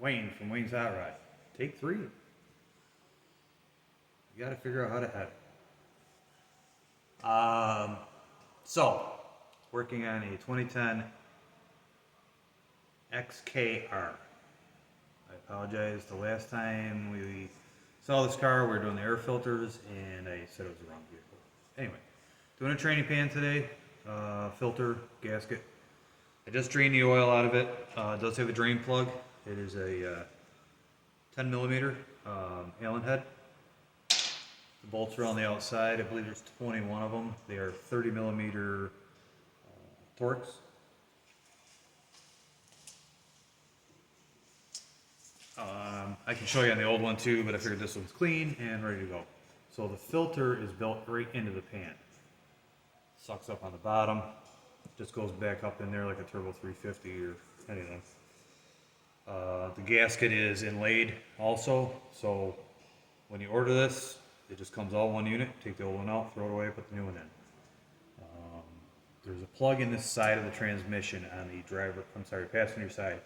Wayne from Wayne's Hot Rod. Take 3. You got to figure out how to head. So, working on a 2010 XKR. I apologize. The last time we saw this car, we were doing the air filters, and I said it was the wrong vehicle. Anyway, doing a training pan today. Filter, gasket. I just drained the oil out of it. It does have a drain plug. It is a 10 millimeter Allen head. The bolts are on the outside. I believe there's 21 of them. They are 30 millimeter Torx. I can show you on the old one too, but I figured this one's clean and ready to go. So the filter is built right into the pan. Sucks up on the bottom. Just goes back up in there like a Turbo 350 or anything. The gasket is inlaid also, so when you order this, it just comes all one unit. Take the old one out, throw it away, put the new one in. There's a plug in this side of the transmission on the passenger side,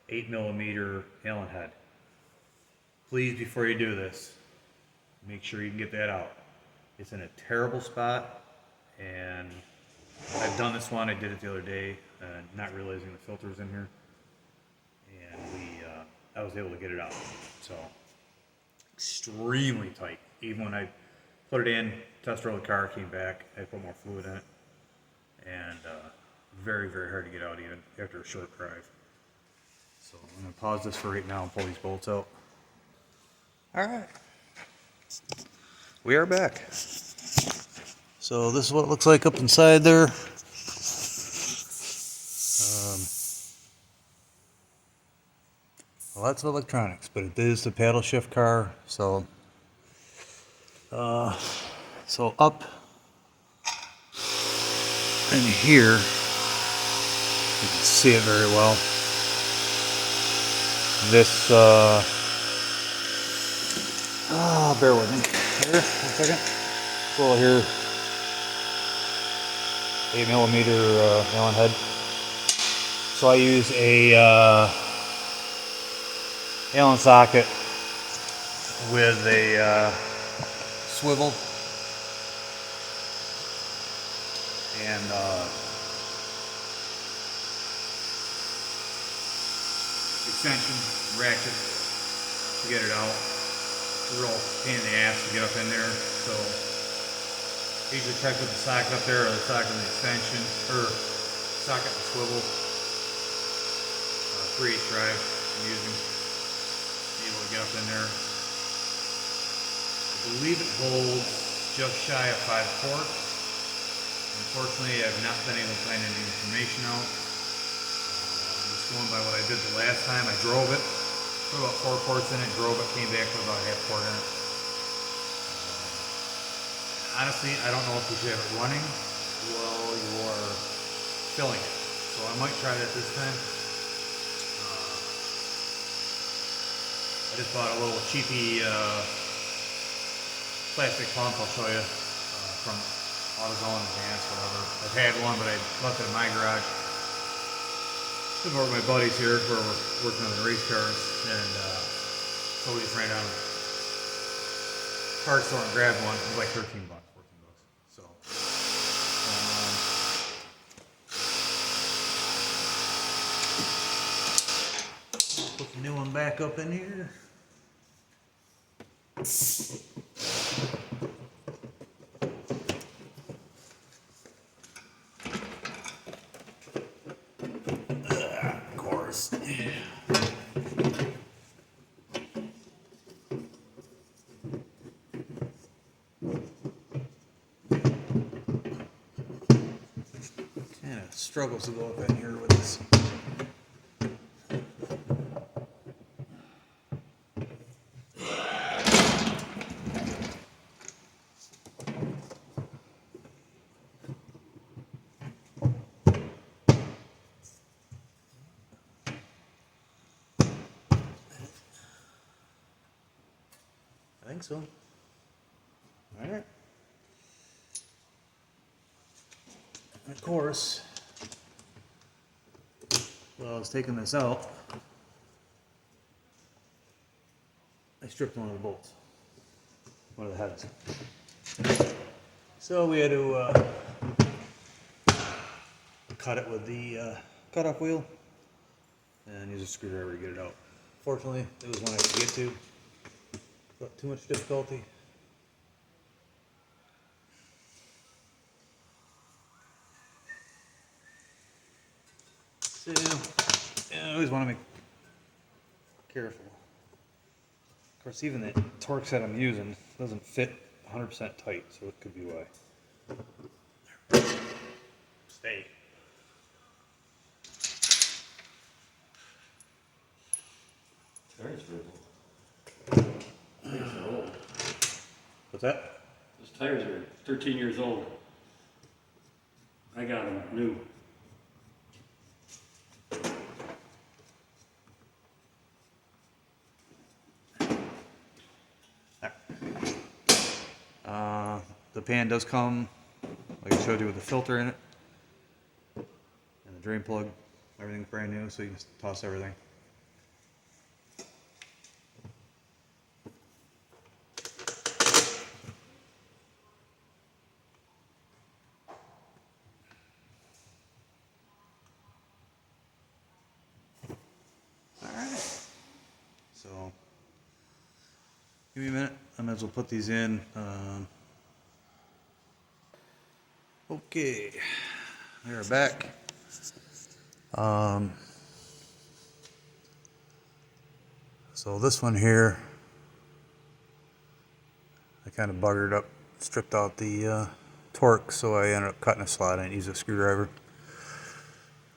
8 millimeter Allen head. Please, before you do this, make sure you can get that out. It's in a terrible spot, and I've done this one. I did it the other day, not realizing the filter's in here, and I was able to get it out. So extremely tight. Even when I put it in, test drove the car, came back, I put more fluid in it, and very, very hard to get out even after a short drive. So I'm going to pause this for right now and pull these bolts out. All right, we are back. So this is what it looks like up inside there. Lots of electronics, but it is the paddle shift car. So up in here, you can see it very well. This, bear with me here, 1 second. This little here, 8 millimeter Allen head. So I use a Allen socket with a swivel and extension ratchet to get it out. It's a real pain in the ass to get up in there, so usually check with the socket up there or the socket and the extension, or socket and swivel. 3/8 drive I'm using. Able to get up in there. I believe it holds just shy of 5 quarts. Unfortunately, I've not been able to find any information out. I'm just going by what I did the last time. I drove it, put about 4 quarts in it, drove it, came back with about ½ quart in it. Honestly, I don't know if you should have it running while you're filling it. So I might try that this time. I just bought a little cheapy plastic pump, I'll show you, from AutoZone Advance, whatever. I've had one, but I left it in my garage. Been over with my buddies here where we're working on the race cars, and so we just ran down to the car store and grabbed one. It was like 13 bucks, 14 bucks. So, put the new one back up in here. Of course. Kind of struggles to go up in here with this. I think so. All right. And of course, while I was taking this out, I stripped one of the bolts, one of the heads. So we had to cut it with the cut-off wheel and use a screwdriver to get it out. Fortunately, it was one I could get to without too much difficulty. So, yeah, I always want to make careful. Of course, even the torque set I'm using doesn't fit 100% tight, so it could be why. Stay. Tires are old. Tires are old. What's that? Those tires are 13 years old. I got them new. The pan does come, like I showed you, with the filter in it, and the drain plug. Everything's brand new, so you can just toss everything. Alright, so give me a minute, I might as well put these in. Okay, we are back. So this one here, I kind of buggered up, stripped out the torque, so I ended up cutting a slot. I didn't use a screwdriver.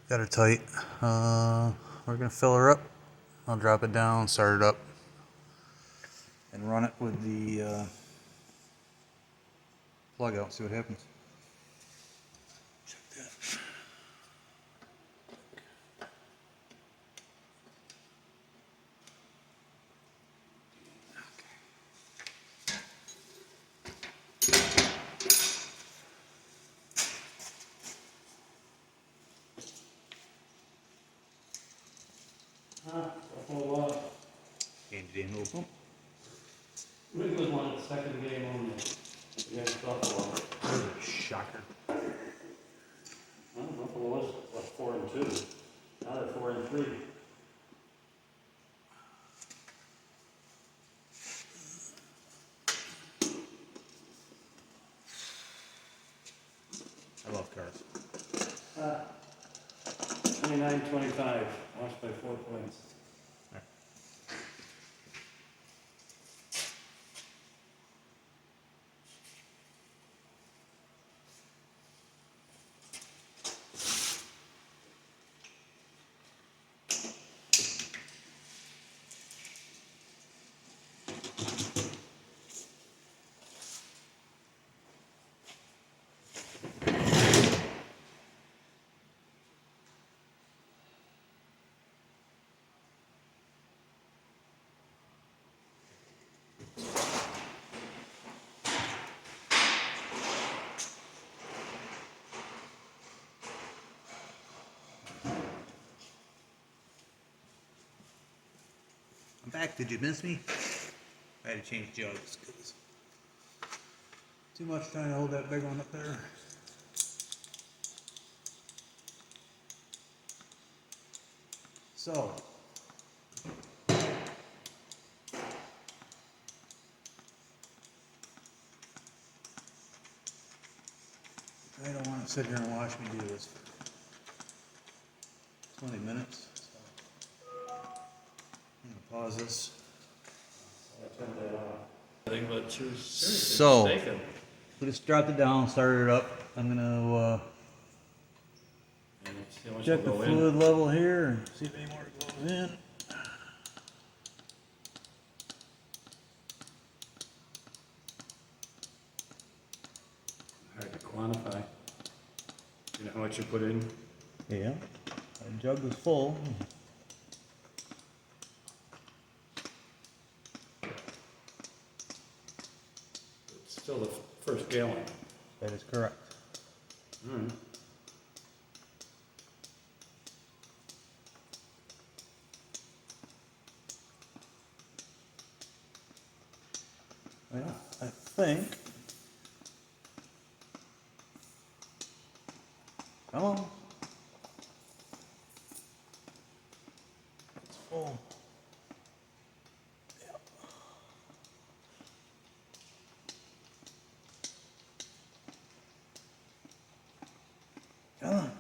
Got her tight. We're gonna fill her up. I'll drop it down, start it up, and run it with the plug out, see what happens. Check that. A whole lot. Handy dandy little pump. Wrigley won its second game only against Buffalo. That was a shocker. Well, Buffalo was 4-2. Now they're 4-3. I love cars. 29-25. Lost by 4 points. I'm back. Did you miss me? I had to change jugs because too much trying to hold that big one up there. So I don't want to sit here and watch me do this for 20 minutes. So I'm gonna pause this. I turned that off. I think but she was seriously So mistaken. we just dropped it down, started it up. I'm gonna And see how much check the will go fluid level here and see if any more goes in. Hard to quantify. You know how much you put in? Yeah, that jug was full. It's still the first gallon. That is correct. Mm. think. Come on. It's full. Yeah. Come on.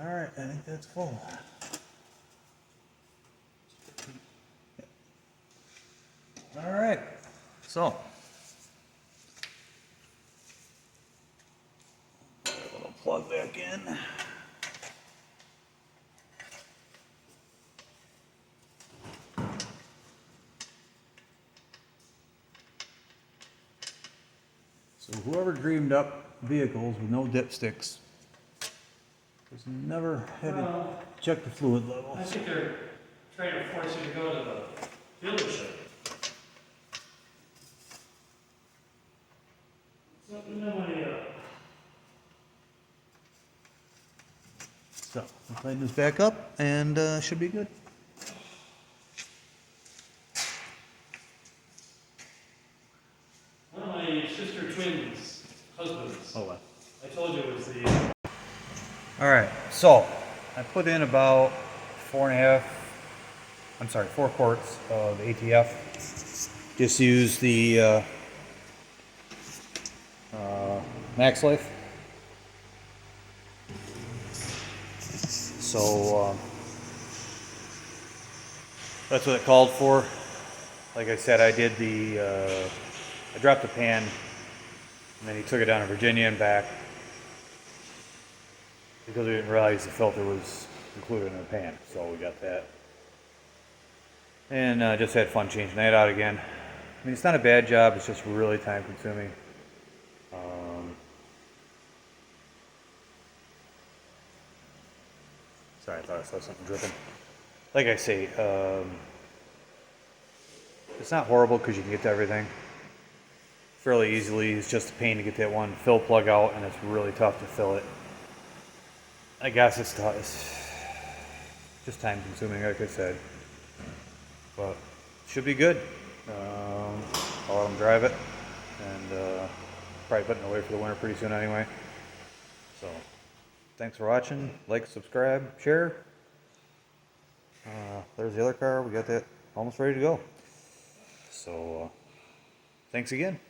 All right, I think that's full. All right, so put a little plug back in. So whoever dreamed up vehicles with no dipsticks has never had to check the fluid level. I think they're trying to force you to go to the dealership. So we'll tighten this back up and should be good. One of my sister twins' husbands. Oh, well. I told you it was the. All right, so I put in about 4 quarts of ATF. Just use the Max Life. So that's what it called for. Like I said, I did I dropped the pan, and then he took it down to Virginia and back because we didn't realize the filter was included in the pan. So we got that. And just had fun changing that out again. I mean, it's not a bad job, it's just really time consuming. Sorry, I thought I saw something dripping. Like I say, it's not horrible because you can get to everything fairly easily. It's just a pain to get that one fill plug out, and it's really tough to fill it. I guess it's tough. It's just time consuming, like I said. But should be good. I'll let them drive it, and probably putting it away for the winter pretty soon anyway. So, thanks for watching. Like, subscribe, share. There's the other car. We got that almost ready to go. So, thanks again.